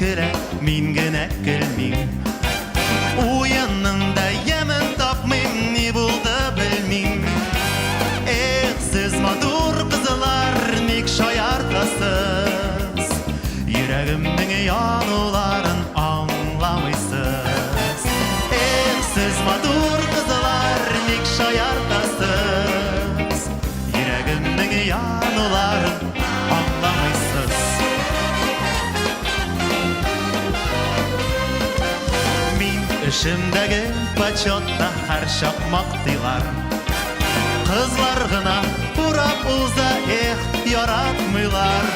күле, мин генә көлмим. Уенның да ямен тапмыйм, ни булды белмим. Эх, сез матур кызлар, ник шаяртасыз? Йөрәгемнең януларын аңламыйсыз. Эх, сез матур кызлар, ник шаяртасыз? Йөрәгемнең януларын аңламыйсыз. Мин эшемдәге почетта һәр чак мактыйлар. Кызлар гына урап уза, эх, яратмыйлар.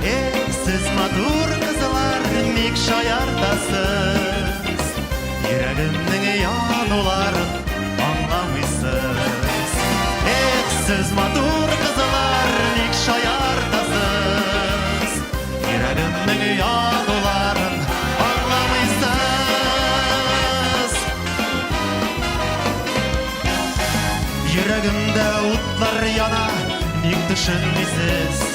Эх, сез матур кызлар, ник шаяртасыз? Йөрәгемнең януларын аңламыйсыз. Эх, сез матур кызлар, ник шаяртасыз? Йөрәгемнең януларын аңламыйсыз. Йөрәгемдә утлар яна, ник төшенмисез?